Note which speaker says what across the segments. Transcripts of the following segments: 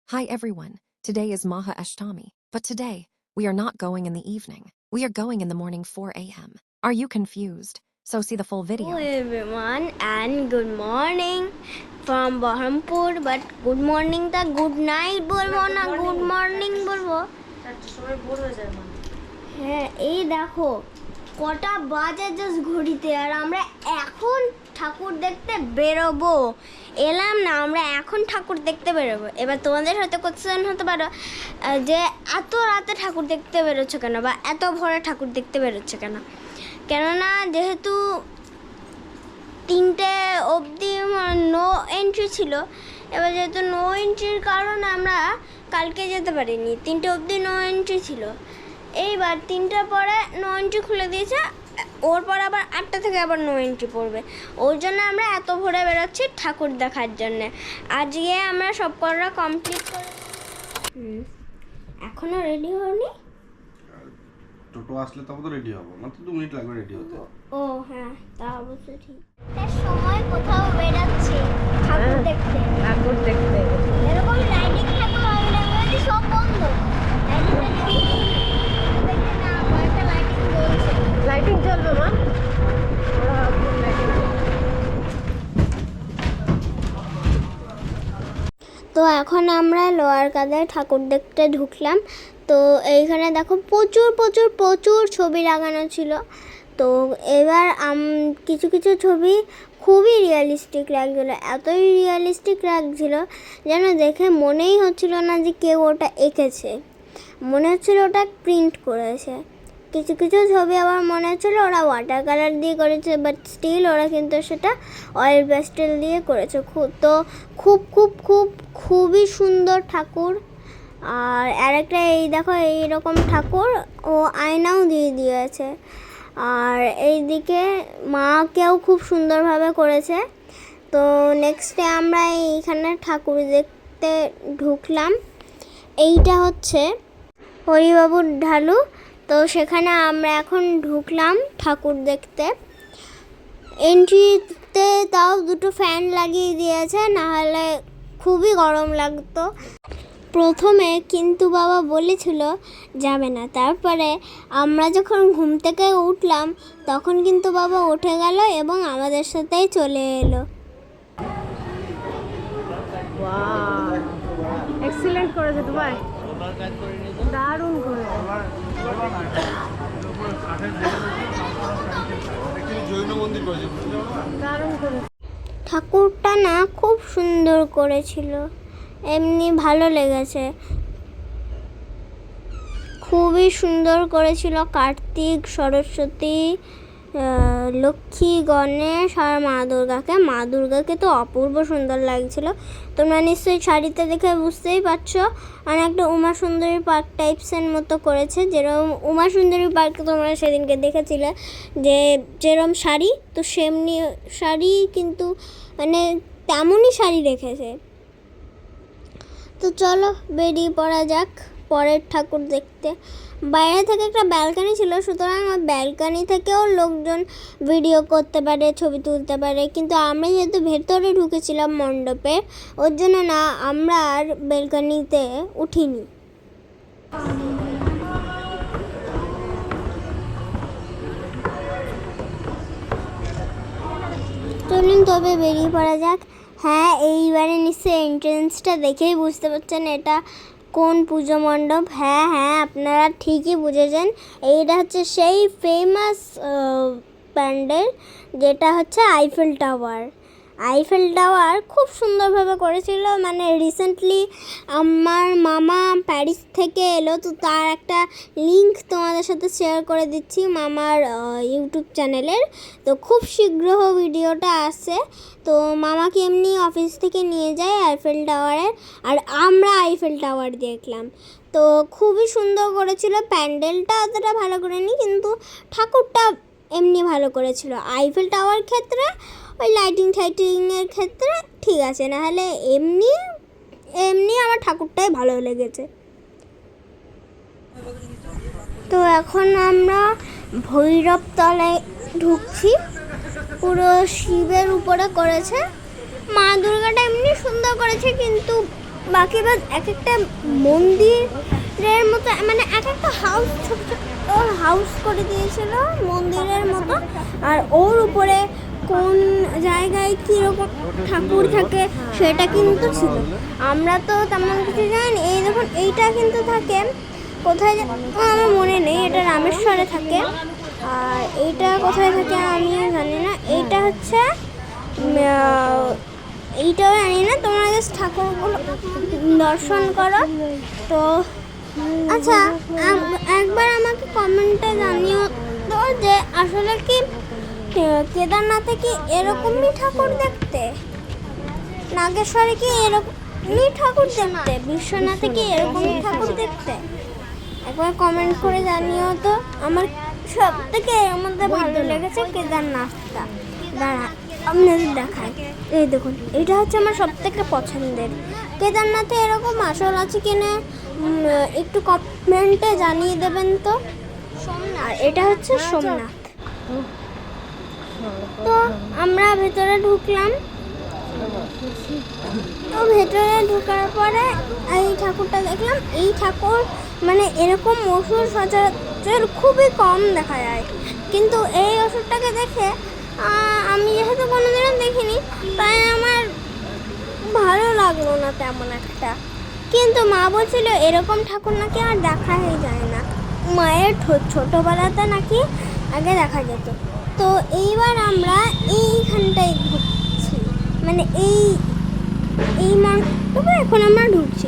Speaker 1: Hi everyone, today is Maha Ashtami, but today, we are not going in the evening. We are going in the morning 4 a.m. Are you confused? So see the full video.
Speaker 2: Hello everyone and good morning from Bahrampur, but good morning ta good night bolbo na good morning bolbo হ্যাঁ এই দেখো কটা বাজে just ঘড়িতে আর আমরা এখন ঠাকুর দেখতে বেরোবো এলাম না আমরা এখন ঠাকুর দেখতে বেরোবো এবার তোমাদের হয়তো কোশ্চেন হতে পারো যে এত রাতে ঠাকুর দেখতে বেরোচ্ছ কেন বা এত ভোরে ঠাকুর দেখতে বেরোচ্ছ কেন কেননা যেহেতু 3টে অবধি নো এন্ট্রি ছিল এবার যেহেতু নো এন্ট্রির কারণে আমরা কালকে যেতে পারিনি 3টে অবধি নো এন্ট্রি ছিল এইবার 3টার পরে নো এন্ট্রি খুলে দিয়েছে ওর পর আবার 8টা থেকে আবার নো এন্ট্রি পড়বে ওর জন্য আমরা এত ভোরে বেরোচ্ছি ঠাকুর দেখার জন্যে আজকে আমরা সব করা কমপ্লিট করে এখনও রেডি হয়নি
Speaker 3: টোটো আসলে তবে তো রেডি হবো মাত্র 2 মিনিট লাগবে রেডি হতে
Speaker 2: ও হ্যাঁ তা অবশ্যই ঠিক তার সময় কোথাও বেরাচ্ছে ঠাকুর দেখতে এরকম লাইটিং ঠাকুর হবে না সব বন্ধ
Speaker 4: লাইটিং জ্বলবে মা
Speaker 2: তো এখন আমরা লোয়ার কাদায় ঠাকুর দেখতে ঢুকলাম তো এইখানে দেখো প্রচুর ছবি লাগানো ছিল তো এবার কিছু কিছু ছবি খুবই রিয়েলিস্টিক লাগছিলো এতই রিয়েলিস্টিক লাগছিল যেন দেখে মনেই হচ্ছিল না যে কেউ ওটা এঁকেছে মনে হচ্ছিল ওটা প্রিন্ট করেছে কিছু কিছু ছবি আবার মনে হচ্ছিল ওরা ওয়াটার কালার দিয়ে করেছে বাট স্টিল ওরা কিন্তু সেটা অয়েল প্যাস্টেল দিয়ে করেছে খুবই সুন্দর ঠাকুর আর আরেকটা এই দেখো এইরকম ঠাকুর ও আয়নাও দিয়ে দিয়েছে আর এইদিকে মাকেও খুব সুন্দরভাবে করেছে তো নেক্সটে আমরা এইখানে ঠাকুর দেখতে ঢুকলাম এইটা হচ্ছে হরিবাবুর ঢালু তো সেখানে আমরা এখন ঢুকলাম ঠাকুর দেখতে এন্ট্রিতে তাও 2টো ফ্যান লাগিয়ে দিয়েছে নাহলে খুবই গরম লাগতো প্রথমে কিন্তু বাবা বলেছিল যাবে না তারপরে আমরা যখন ঘুম থেকে উঠলাম তখন কিন্তু বাবা উঠে গেল এবং আমাদের সাথেই চলে এলো
Speaker 4: ওয়াও এক্সিলেন্ট করেছে দুবাই দারুণ করেছে দারুণ করেছে
Speaker 2: ঠাকুরটা না খুব সুন্দর করেছিল এমনি ভালো লেগেছে খুবই সুন্দর করেছিল কার্তিক সরস্বতী লক্ষ্মী গণেশ আর মা দুর্গাকে তো অপূর্ব সুন্দর লাগছিল তোমরা নিশ্চয়ই শাড়িতে দেখে বুঝতেই পারছো অনেকটা উমা সুন্দরী পার্ক টাইপসের মতো করেছে যেরকম উমা সুন্দরী পার্কে তোমরা সেদিনকে দেখেছিলে যে যেরকম শাড়ি তো সেমনি শাড়ি কিন্তু মানে তেমনই শাড়ি রেখেছে তো চলো বেরিয়ে পড়া যাক পরের ঠাকুর দেখতে বাইরে থেকে একটা ব্যালকনি ছিল সুতরাং ব্যালকনি থেকেও লোকজন ভিডিও করতে পারে ছবি তুলতে পারে কিন্তু আমরা যেহেতু ভেতরে ঢুকেছিলাম মণ্ডপে ওর জন্য না আমরা আর ব্যালকনিতে উঠিনি চলুন তবে বেরিয়ে পড়া যাক হ্যাঁ এইবারে নিশ্চয়ই এন্ট্রেন্সটা দেখেই বুঝতে পারছেন এটা কোন পুজো মণ্ডপ হ্যাঁ আপনারা ঠিকই বুঝেছেন এইটা হচ্ছে সেই ফেমাস প্যান্ডেল যেটা হচ্ছে আইফেল টাওয়ার খুব সুন্দরভাবে করেছিল মানে রিসেন্টলি আমার মামা প্যারিস থেকে এলো তো তার একটা লিংক তোমাদের সাথে শেয়ার করে দিচ্ছি মামার ইউটিউব চ্যানেলের তো খুব শীঘ্র ভিডিওটা আসছে তো মামাকে এমনি অফিস থেকে নিয়ে যায় আইফেল টাওয়ারে আর আমরা আইফেল টাওয়ার দেখলাম তো খুবই সুন্দর করেছিল প্যান্ডেলটা অতটা ভালো করেনি কিন্তু ঠাকুরটা এমনি ভালো করেছিল আইফেল টাওয়ার ক্ষেত্রে ওই লাইটিংয়ের ক্ষেত্রে ঠিক আছে নাহলে এমনি আমার ঠাকুরটাই ভালো লেগেছে তো এখন আমরা ভৈরব তলায় ঢুকছি পুরো শিবের উপরে করেছে মা দুর্গাটা এমনি সুন্দর করেছে কিন্তু বাকি বাদ এক একটা মন্দিরের মতো, মানে এক একটা হাউস, ছোট ছোট হাউস করে দিয়েছিল মন্দিরের মতো। আর ওর উপরে কোন জায়গায় কীরকম ঠাকুর থাকে সেটা কিন্তু ছিল। আমরা তো তেমন কিছু জানি। এই দেখুন, এইটা কিন্তু থাকে কোথায় আমার মনে নেই, এটা রামেশ্বরে থাকে। আর এইটা কোথায় থাকে আমিও জানি না। এইটা হচ্ছে এইটাও জানি না। তোমরা জাস্ট ঠাকুরগুলো দর্শন করো। তো আচ্ছা, একবার আমাকে কমেন্টে জানিও তো যে আসলে কি কেদারনাথে কি এরকমই ঠাকুর দেখতে, নাগেশ্বরে কি এরকমই ঠাকুর দেখতে, বিশ্বনাথে কি এরকমই ঠাকুর দেখতে, একবার কমেন্ট করে জানিও তো। আমার সব থেকে এর মধ্যে ভালো লেগেছে কেদারনাথটা। দাঁড়া আপনাদের দেখায়। এই দেখুন, এটা হচ্ছে আমার সব থেকে পছন্দের। কেদারনাথে এরকম আসল আছে কিনা একটু কমেন্টে জানিয়ে দেবেন তো। আর এটা হচ্ছে সোমনাথ। তো আমরা ভেতরে ঢুকলাম। তো ভেতরে ঢোকার পরে এই ঠাকুরটা দেখলাম। এই ঠাকুর মানে এরকম অসুর সচরাচর খুবই কম দেখা যায়, কিন্তু এই অসুরটাকে দেখে আমি যেহেতু কোনোদিনও দেখিনি, তাই আমার ভালো লাগলো না তেমন একটা। কিন্তু মা বলছিল এরকম ঠাকুর নাকি আর দেখাই যায় না। মায়ের ছোটোবেলাতে নাকি আগে দেখা যেত। তো এইবার আমরা এইখানটায় ঢুকছি, মানে এই মণ্ডপে এখন আমরা ঢুকছি।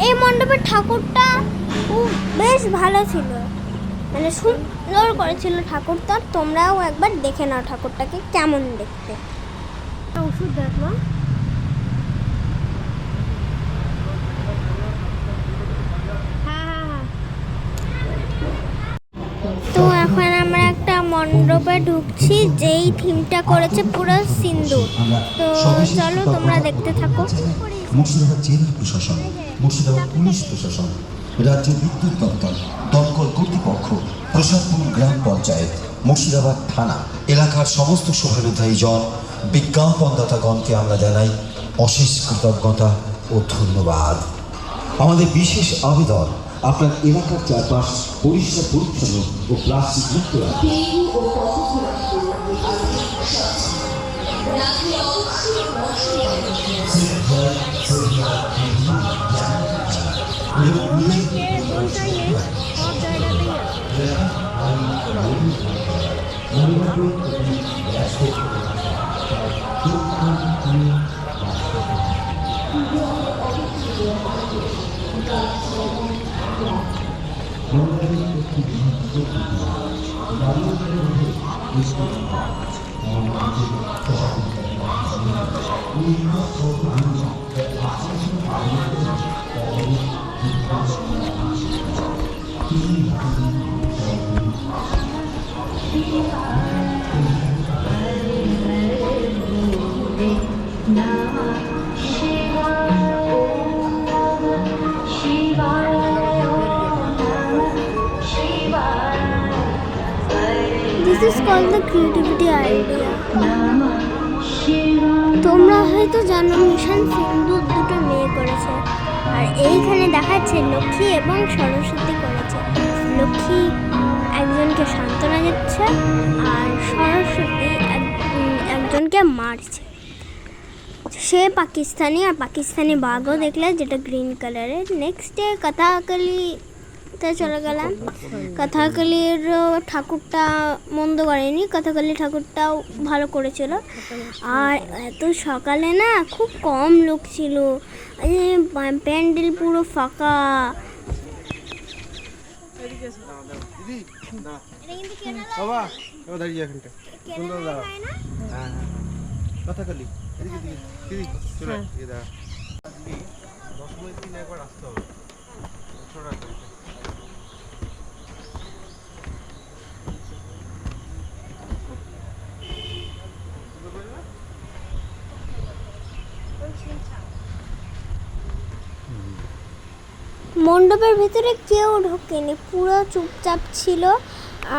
Speaker 2: এই মণ্ডপের ঠাকুরটা বেশ ভালো ছিল, মানে সুন্দর করেছিল ঠাকুরটা। তোমরাও একবার দেখে নাও ঠাকুরটাকে কেমন দেখতে।
Speaker 4: ওষুধ দেখ মা।
Speaker 2: তো এখন আমরা একটা মণ্ডপে ঢুকছি, যেই থিমটা করেছে পুরো সিন্দুর। তো চলো তোমরা দেখতে থাকো।
Speaker 5: মুর্শিদাবাদ জেলা প্রশাসন, মুর্শিদাবাদ পুলিশ প্রশাসন, রাজ্য বিদ্যুৎ দপ্তর, দমকল কর্তৃপক্ষ, প্রসাদপুর গ্রাম পঞ্চায়েত, মুর্শিদাবাদ থানা এলাকার সমস্ত শুভানুধ্যায়ী জন, বিজ্ঞাপনদাতাগণকে আমরা জানাই অশেষ কৃতজ্ঞতা ও ধন্যবাদ। আমাদের বিশেষ আবেদন, আপনার এলাকার চারপাশ পরিষ্কার পরিচ্ছন্ন ও প্লাস্টিক মুক্ত রাখুন।
Speaker 2: This is called the creativity idea. তোমরা হয়তো জানো মিশন সিন্দুর দুটো মেয়ে করেছে, আর এইখানে দেখাচ্ছে লক্ষ্মী এবং সরস্বতী করেছে। লক্ষ্মী একজনকে সান্ত্বনা দিচ্ছে আর সরস্বতী একজনকে মারছে। সে পাকিস্তানি, আর পাকিস্তানি বাঘও দেখলে যেটা গ্রিন কালারের। নেক্সট ডে কথাকালিতে চলে গেলাম। কথাকালির ঠাকুরটা মন্দ করেনি, কথাকালি ঠাকুরটাও ভালো করেছিল। আর এত সকালে না খুব কম লোক ছিল, প্যান্ডেল পুরো ফাঁকা।
Speaker 3: বাবা দাঁড়িয়ে এখানটা সুন্দর দাঁড়া। হ্যাঁ হ্যাঁ কথাকালি এদিকে দিদি দিদি চলে এদিকে দাঁড়া। 10 মিনিট দিন একবার আসতে হবে। ছোট
Speaker 2: মণ্ডপের ভিতরে কেউ ঢোকেনি, পুরো চুপচাপ ছিল।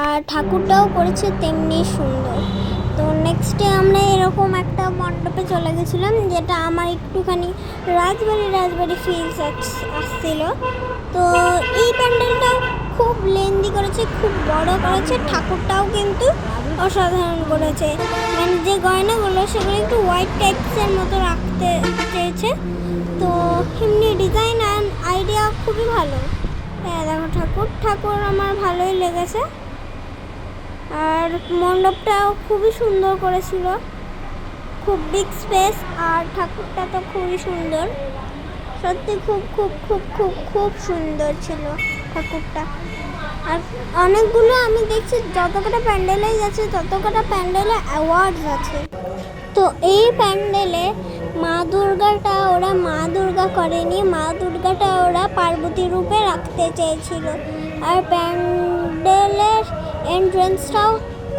Speaker 2: আর ঠাকুরটাও করেছে তেমনি সুন্দর। তো নেক্সট ডে আমরা এরকম একটা মণ্ডপে চলে গেছিলাম, যেটা আমার একটুখানি রাজবাড়ি ফিলস আসছিল। তো এই প্যান্ডেলটা খুব লেন্দি করেছে, খুব বড় করেছে, ঠাকুরটাও কিন্তু অসাধারণ করেছে। মানে যে গয়নাগুলো সেগুলো একটু হোয়াইট টাইপসের মতো রাখতে চেয়েছে। তো এমনি ডিজাইন আর আইডিয়া খুবই ভালো। হ্যাঁ দেখো ঠাকুর আমার ভালোই লেগেছে। আর মণ্ডপটাও খুবই সুন্দর করেছিল, খুব বিগ স্পেস, আর ঠাকুরটা তো খুবই সুন্দর, সত্যি খুব খুব খুব খুব খুব সুন্দর ছিল ঠাকুরটা। আর অনেকগুলো আমি দেখছি যত কটা প্যান্ডেলেই যাচ্ছে তত কটা প্যান্ডেলে অ্যাওয়ার্ডস আছে। তো এই প্যান্ডেলে মা দুর্গাটা ওরা মা দুর্গা করেনি, মা দুর্গাটা ওরা পার্বতী রূপে রাখতে চেয়েছিল। আর প্যান্ডেলের এন্ট্রান্সটাও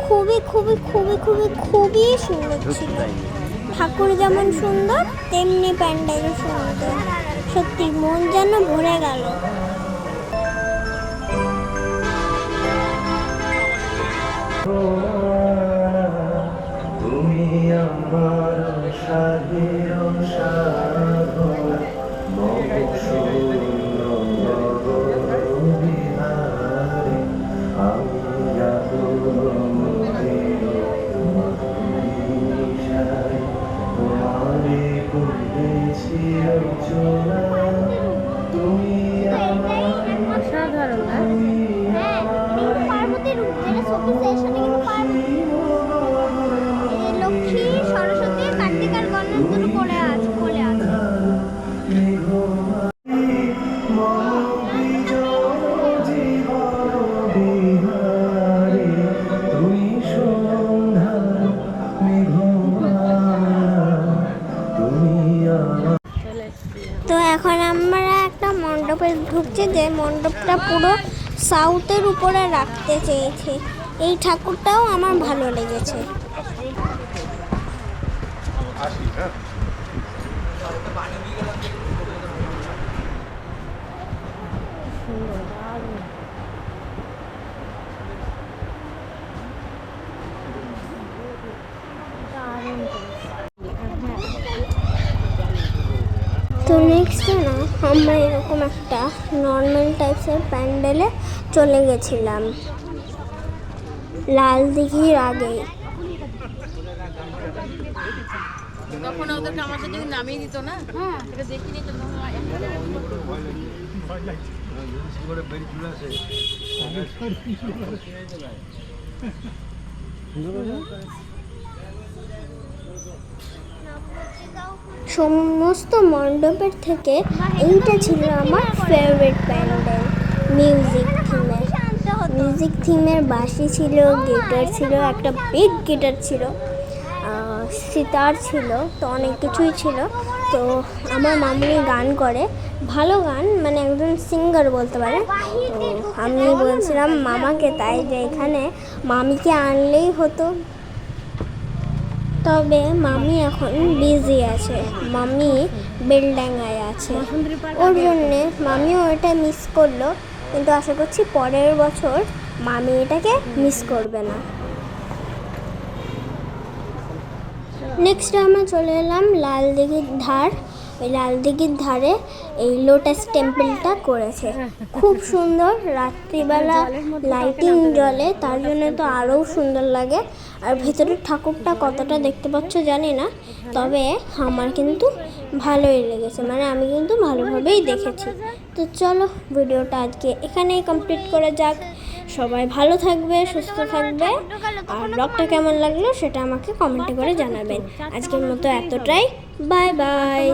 Speaker 2: খুবই খুবই খুবই খুবই খুবই সুন্দর ছিল। ঠাকুর যেমন সুন্দর তেমনি প্যান্ডেল সুন্দর, সত্যি মন যেন ভরে গেল।
Speaker 6: তুমি আমার সাধের সাধন বিহারে আমি তোমারে করতেছি রচনা তুমি
Speaker 4: অসাধারণ না?
Speaker 2: লক্ষ্মী সরস্বতী কার্তিকার গণেশ দুটো কোলে আছে। তো এখন আমরা একটা মণ্ডপে ঢুকছি, যে মণ্ডপটা পুরো সাউথের উপরে রাখতে চেয়েছে। এই ঠাকুরটাও আমার ভালো লেগেছে। তো নেক্সট না আমরা এরকম একটা নর্মাল টাইপসের প্যান্ডেলে চলে গেছিলাম লাল দিঘির আগে।
Speaker 7: তখন ওদেরকে আমার সাথে নামিয়ে দিত না, এটা দেখিনি তো।
Speaker 2: সমস্ত মণ্ডপের থেকে এইটা ছিল আমার ফেভারিট প্যান্ডেল। মিউজিক থিমের বাঁশি ছিল, গিটার ছিল, একটা বিগ গিটার ছিল, সিতার ছিল, তো অনেক কিছুই ছিল। তো আমার মামুনি গান করে, ভালো গান, মানে একজন সিঙ্গার বলতে পারে। তো আমি বলছিলাম মামাকে তাই যে এখানে মামিকে আনলেই হতো। তবে মামি এখন বিজি আছে, মামি বেলডাঙ্গায় আছে, ওর জন্যে মামিও এটা মিস করলো। কিন্তু আশা করছি পরের বছর মামি এটাকে মিস করবে না। নেক্সট আমরা চলে এলাম লাল দিঘির ধার। ওই লাল দিঘির ধারে এই লোটাস টেম্পলটা করেছে, খুব সুন্দর। রাত্রিবেলা লাইটিং জ্বলে, তার জন্য তো আরও সুন্দর লাগে। আর ভেতরের ঠাকুরটা কতটা দেখতে পাচ্ছ জানি না, তবে আমার কিন্তু ভালোই লেগেছে, মানে আমি কিন্তু ভালোভাবেই দেখেছি। তো চলো ভিডিওটা আজকে এখানেই কমপ্লিট করা যাক। সবাই ভালো থাকবে, সুস্থ থাকবে, আর ব্লগটা কেমন লাগলো সেটা আমাকে কমেন্টে করে জানাবেন। আজকের মতো এতটাই, বাই বাই।